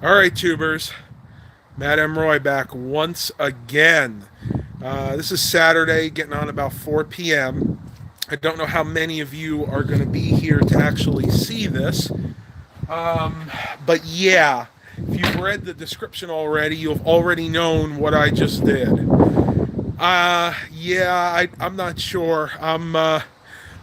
All right, tubers. Matt M. Roy back once again. This is Saturday, getting on about 4 p.m. I don't know how many of you are going to be here to actually see this. But yeah, if you've read the description already, you've already known what I just did. I'm not sure. I'm a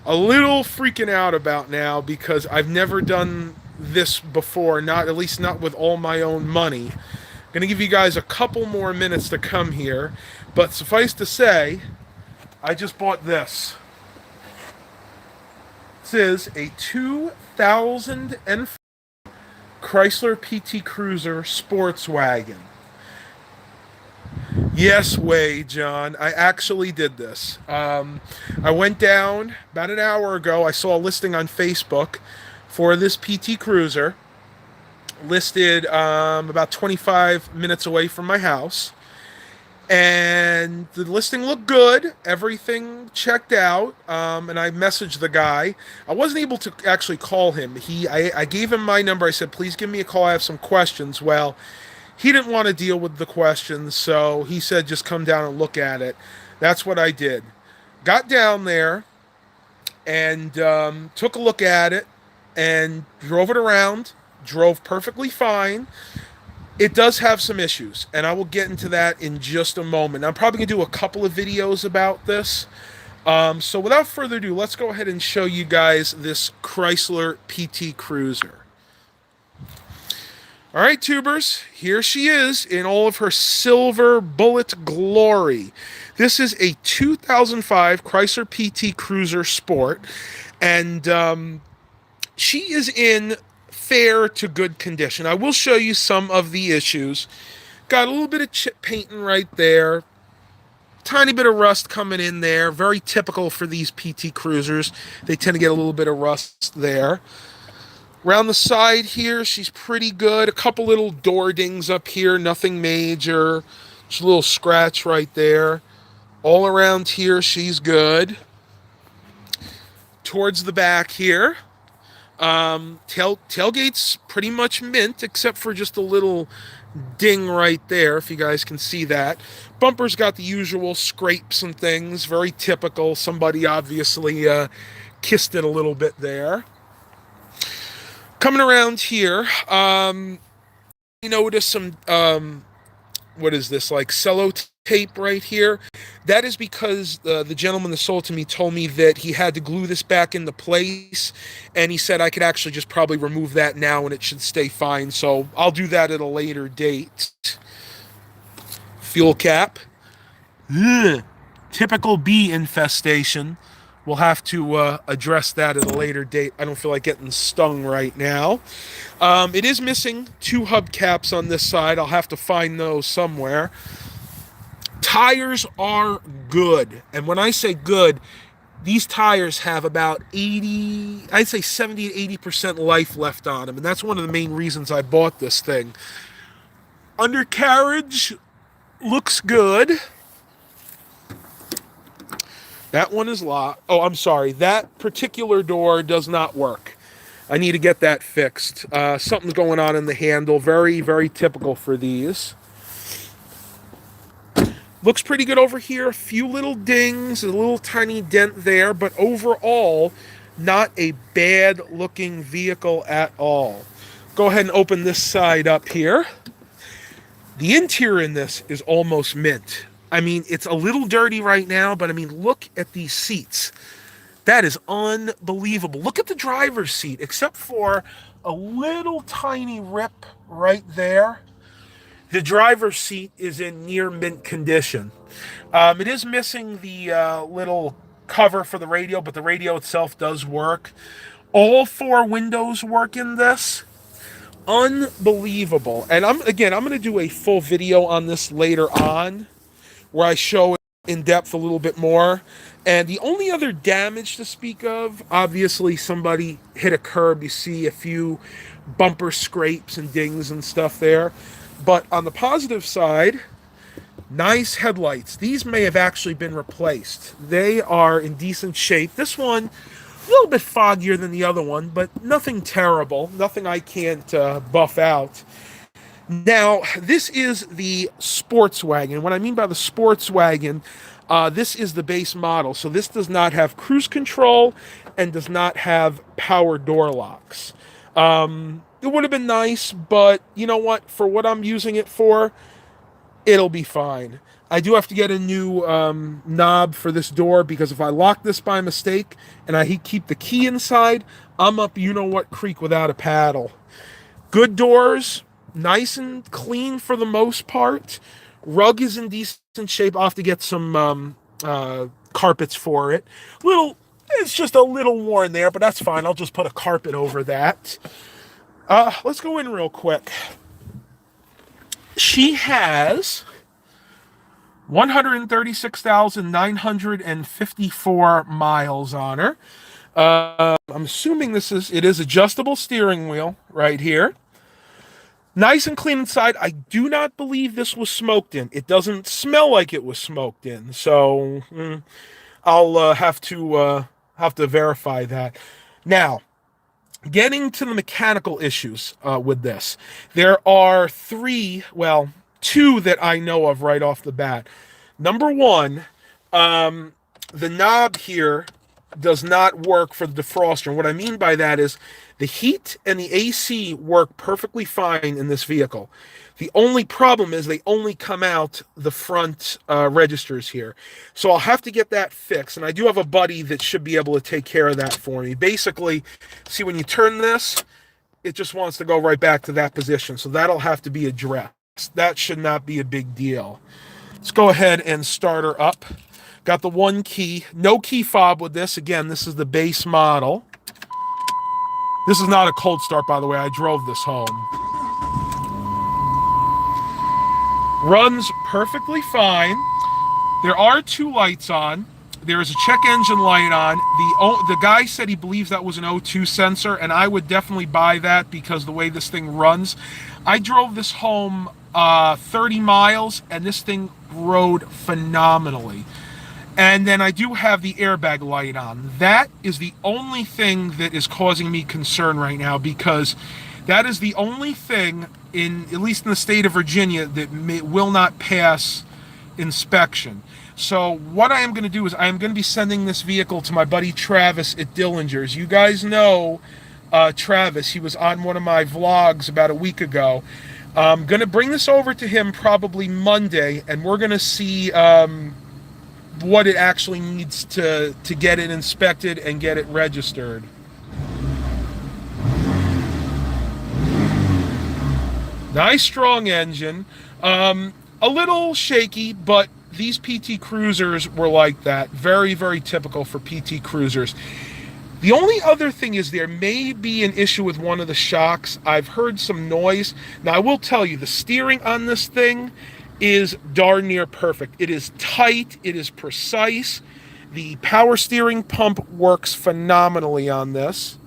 little freaking out about now because I've never done this before, not at least not with all my own money. I'm gonna give you guys a couple more minutes to come here, but suffice to say, I just bought this. This is a 2004 Chrysler PT Cruiser sports wagon. Yes, way, John. I actually did this. I went down about an hour ago. I saw a listing on Facebook for this PT Cruiser, listed about 25 minutes away from my house. And the listing looked good. Everything checked out. And I messaged the guy. I wasn't able to actually call him. I gave him my number. I said, please give me a call. I have some questions. Well, he didn't want to deal with the questions, so he said just come down and look at it. That's what I did. Got down there and took a look at it and drove it around. Drove perfectly fine. It does have some issues, and I will get into that in just a moment. I'm probably going to do a couple of videos about this. So without further ado, let's go ahead and show you guys this Chrysler PT Cruiser. All right, tubers, here she is in all of her silver bullet glory. This is a 2005 Chrysler PT Cruiser Sport, and she is in fair to good condition. I will show you some of the issues. Got a little bit of chip painting right there. Tiny bit of rust coming in there. Very typical for these PT Cruisers. They tend to get a little bit of rust there. Around the side here, she's pretty good. A couple little door dings up here, nothing major. Just a little scratch right there. All around here, she's good. Towards the back here, tailgate's pretty much mint, except for just a little ding right there, if you guys can see that. Bumper's got the usual scrapes and things, very typical. Somebody obviously kissed it a little bit there. Coming around here, you notice some, what is this, like cello tape right here? That is because the gentleman that sold to me told me that he had to glue this back into place, and he said I could actually just probably remove that now and it should stay fine, so I'll do that at a later date. Fuel cap. Ugh. Typical bee infestation. We'll have to address that at a later date. I don't feel like getting stung right now. It is missing 2 hubcaps on this side. I'll have to find those somewhere. Tires are good. And when I say good, these tires have about 80, I'd say 70 to 80% life left on them. And that's one of the main reasons I bought this thing. Undercarriage looks good. That one is locked. Oh, I'm sorry. That particular door does not work. I need to get that fixed. Something's going on in the handle. Very, very typical for these. Looks pretty good over here. A few little dings, a little tiny dent there, but overall, not a bad looking vehicle at all. Go ahead and open this side up here. The interior in this is almost mint. I mean, it's a little dirty right now, but I mean, look at these seats. That is unbelievable. Look at the driver's seat, except for a little tiny rip right there. The driver's seat is in near mint condition. It is missing the little cover for the radio, but the radio itself does work. All 4 windows work in this. Unbelievable. And I'm going to do a full video on this later on, where I show it in depth a little bit more. And the only other damage to speak of, obviously somebody hit a curb. You see a few bumper scrapes and dings and stuff there. But on the positive side, nice headlights. These may have actually been replaced. They are in decent shape. This one A little bit foggier than the other one, but nothing terrible. Nothing I can't buff out. Now, this is the sports wagon. What I mean by the sports wagon, this is the base model. So this does not have cruise control and does not have power door locks. It would have been nice, but you know what? For what I'm using it for, it'll be fine. I do have to get a new knob for this door because if I lock this by mistake and I keep the key inside, I'm up you know what creek without a paddle. Good doors, nice and clean for the most part. Rug is in decent shape. I'll have to get some carpets for it. It's just a little worn there, but that's fine. I'll just put a carpet over that. Let's go in real quick. She has 136,954 miles on her. I'm assuming it is adjustable steering wheel right here. Nice and clean inside. I do not believe this was smoked in. It doesn't smell like it was smoked in. So I'll have to verify that. Now, getting to the mechanical issues with this, there are two that I know of right off the bat. Number one, the knob here does not work for the defroster. And what I mean by that is the heat and the AC work perfectly fine in this vehicle. The only problem is they only come out the front registers here. So I'll have to get that fixed. And I do have a buddy that should be able to take care of that for me. Basically, see when you turn this, it just wants to go right back to that position. So that'll have to be addressed. That should not be a big deal. Let's go ahead and start her up. Got the one key. No key fob with this. Again, this is the base model. This is not a cold start, by the way. I drove this home. Runs perfectly fine. There are two lights on. There is a check engine light on. The guy said he believes that was an O2 sensor, and I would definitely buy that because the way this thing runs. I drove this home 30 miles, and this thing rode phenomenally. And then I do have the airbag light on. That is the only thing that is causing me concern right now because that is the only thing, at least in the state of Virginia, that will not pass inspection. So what I am going to do is I am going to be sending this vehicle to my buddy Travis at Dillinger's. You guys know Travis. He was on one of my vlogs about a week ago. I'm going to bring this over to him probably Monday, and we're going to see what it actually needs to get it inspected and get it registered. Nice strong engine. A little shaky, but these PT Cruisers were like that. Very, very typical for PT Cruisers. The only other thing is there may be an issue with one of the shocks. I've heard some noise. Now, I will tell you, the steering on this thing is darn near perfect. It is tight. It is precise. The power steering pump works phenomenally on this.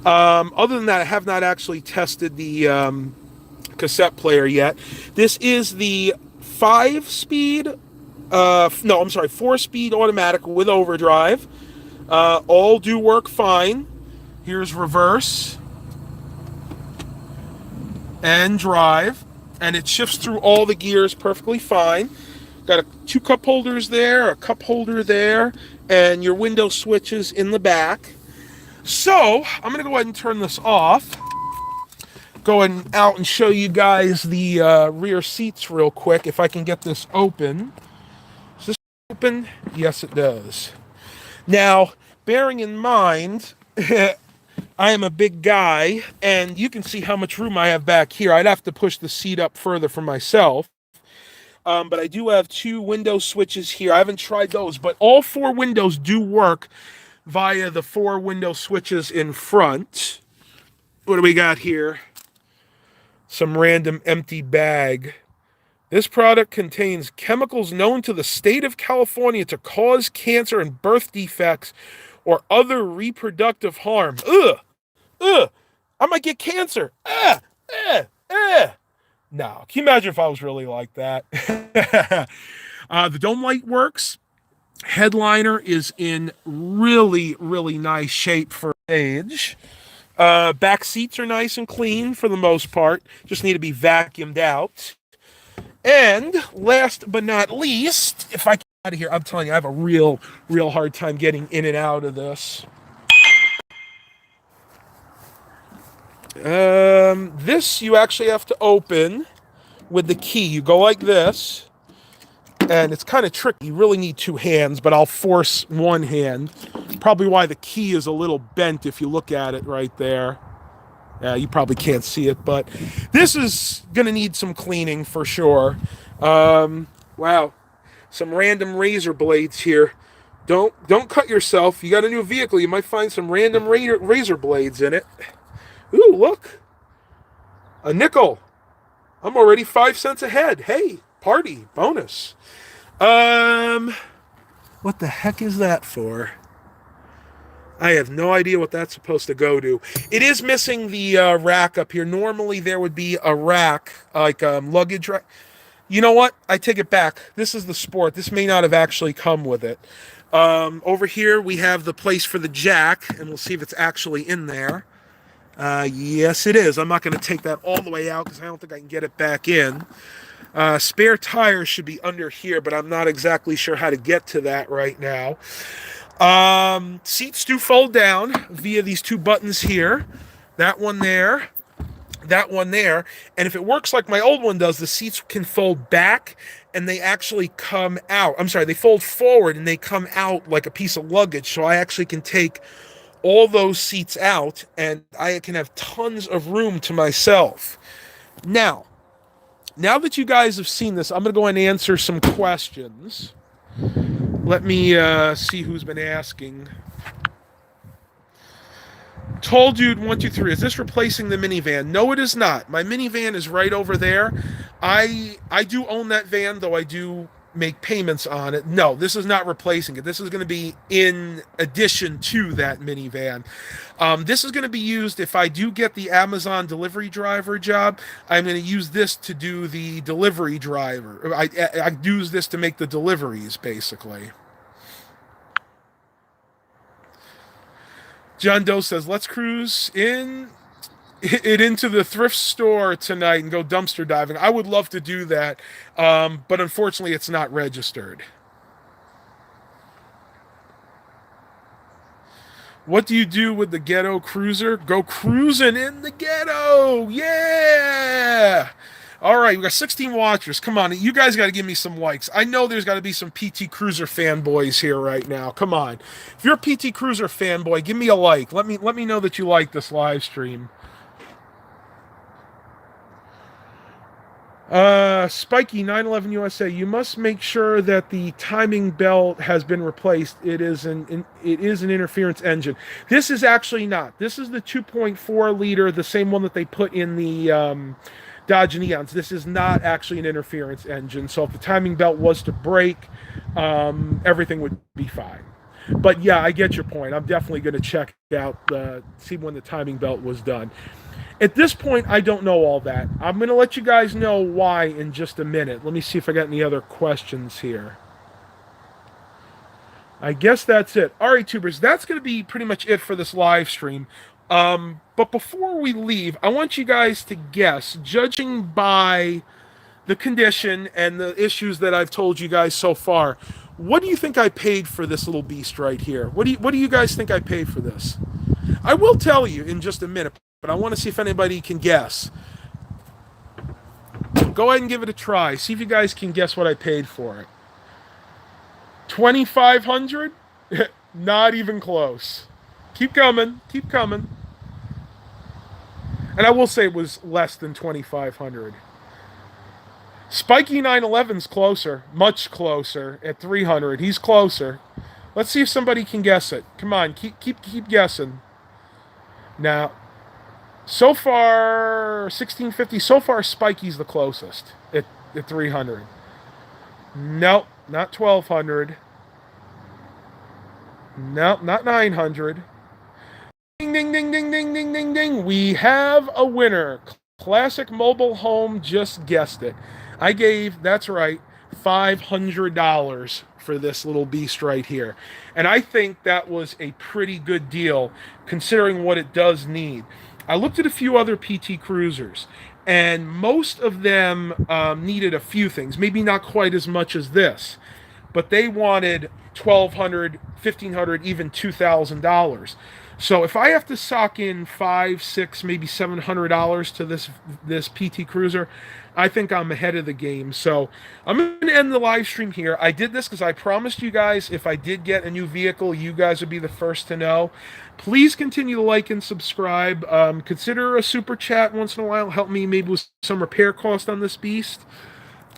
Other than that, I have not actually tested the cassette player yet. This is the 4-speed automatic with overdrive. All do work fine. Here's reverse and drive, and it shifts through all the gears perfectly fine. Got two cup holders there, a cup holder there, and your window switches in the back. So I'm going to go ahead and turn this off. Going out and show you guys the rear seats real quick, if I can get this open. Is this open? Yes, it does. Now, bearing in mind, I am a big guy, and you can see how much room I have back here. I'd have to push the seat up further for myself. But I do have two window switches here. I haven't tried those, but all four windows do work via the four window switches in front. What do we got here? Some random empty bag. This product contains chemicals known to the state of California to cause cancer and birth defects or other reproductive harm. Ugh! Ugh! I might get cancer. No, can you imagine if I was really like that? The dome light works. Headliner is in really, really nice shape for age. Back seats are nice and clean for the most part. Just need to be vacuumed out. And last but not least, if I get out of here, I'm telling you, I have a real, real hard time getting in and out of this. This you actually have to open with the key. You go like this, and it's kind of tricky. You really need two hands, but I'll force one hand. Probably why the key is a little bent if you look at it right there. Yeah, you probably can't see it, but this is going to need some cleaning for sure. Wow, some random razor blades here. Don't cut yourself. You got a new vehicle. You might find some random razor blades in it. Ooh, look. A nickel. I'm already 5 cents ahead. Hey, party, bonus. What the heck is that for? I have no idea what that's supposed to go to. It is missing the rack up here. Normally there would be a rack, like luggage rack. You know what? I take it back. This is the Sport. This may not have actually come with it. Over here we have the place for the jack, and we'll see if it's actually in there. Yes, it is. I'm not going to take that all the way out because I don't think I can get it back in. Spare tires should be under here, but I'm not exactly sure how to get to that right now. Seats do fold down via these two buttons here. That one there. That one there. And if it works like my old one does, the seats can fold back and they actually come out. I'm sorry, they fold forward and they come out like a piece of luggage. So I actually can take all those seats out and I can have tons of room to myself. Now that you guys have seen this, I'm going to go and answer some questions. Let me see who's been asking. Tall Dude 123, is this replacing the minivan? No, it is not. My minivan is right over there. I do own that van, though I do make payments on it. No, this is not replacing it. This is going to be in addition to that minivan. This is going to be used if I do get the Amazon delivery driver job. I'm going to use this to do the delivery driver. I use this to make the deliveries, basically. John Doe says, let's cruise into the thrift store tonight and go dumpster diving. I would love to do that, but unfortunately it's not registered. What do you do with the ghetto cruiser? Go cruising in the ghetto. Yeah. All right, we got 16 watchers. Come on, you guys got to give me some likes. I know there's got to be some PT Cruiser fanboys here right now. Come on, if you're a PT Cruiser fanboy, give me a like. Let me know that you like this live stream. Spiky 911 USA. You must make sure that the timing belt has been replaced. It is an interference engine. This is actually not. This is the 2.4 liter, the same one that they put in the Dodge Neons. This is not actually an interference engine. So if the timing belt was to break, everything would be fine. But yeah, I get your point. I'm definitely going to check out see when the timing belt was done. At this point, I don't know all that. I'm going to let you guys know why in just a minute. Let me see if I got any other questions here. I guess that's it. All right, tubers, that's going to be pretty much it for this live stream. But before we leave, I want you guys to guess, judging by the condition and the issues that I've told you guys so far, what do you think I paid for this little beast right here? What do you guys think I paid for this? I will tell you in just a minute, but I want to see if anybody can guess. Go ahead and give it a try. See if you guys can guess what I paid for it. $2,500? Not even close. Keep coming. Keep coming. And I will say it was less than $2,500. Spiky 911's closer. Much closer at $300. He's closer. Let's see if somebody can guess it. Come on. Keep guessing. Now, so far, 1650. So far, Spiky's the closest at 300. Nope, not 1200. Nope, not 900. Ding, ding, ding, ding, ding, ding, ding, ding. We have a winner. Classic Mobile Home just guessed it. I gave, that's right, $500 for this little beast right here. And I think that was a pretty good deal considering what it does need. I looked at a few other PT Cruisers, and most of them needed a few things, maybe not quite as much as this, but they wanted $1,200, $1,500, even $2,000. So if I have to sock in $500, $600, maybe $700 to this PT Cruiser, I think I'm ahead of the game. So I'm going to end the live stream here. I did this because I promised you guys if I did get a new vehicle, you guys would be the first to know. Please continue to like and subscribe. Consider a super chat once in a while. Help me maybe with some repair cost on this beast.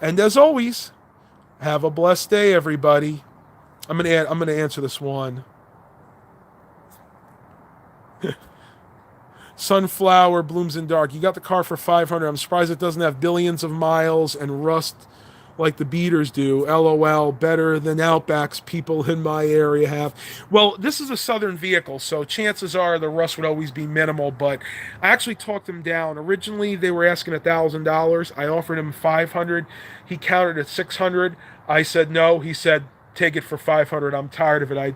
And as always, have a blessed day, everybody. I'm gonna answer this one. Sunflower blooms in dark. You got the car for $500. I'm surprised it doesn't have billions of miles and rust like the beaters do. LOL. Better than Outbacks people in my area have. Well, this is a southern vehicle, so chances are the rust would always be minimal, but I actually talked them down. Originally, they were asking $1,000. I offered him $500. He countered at $600. I said no. He said, take it for $500. I'm tired of it.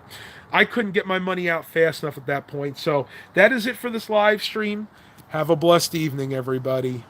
I couldn't get my money out fast enough at that point. So that is it for this live stream. Have a blessed evening, everybody.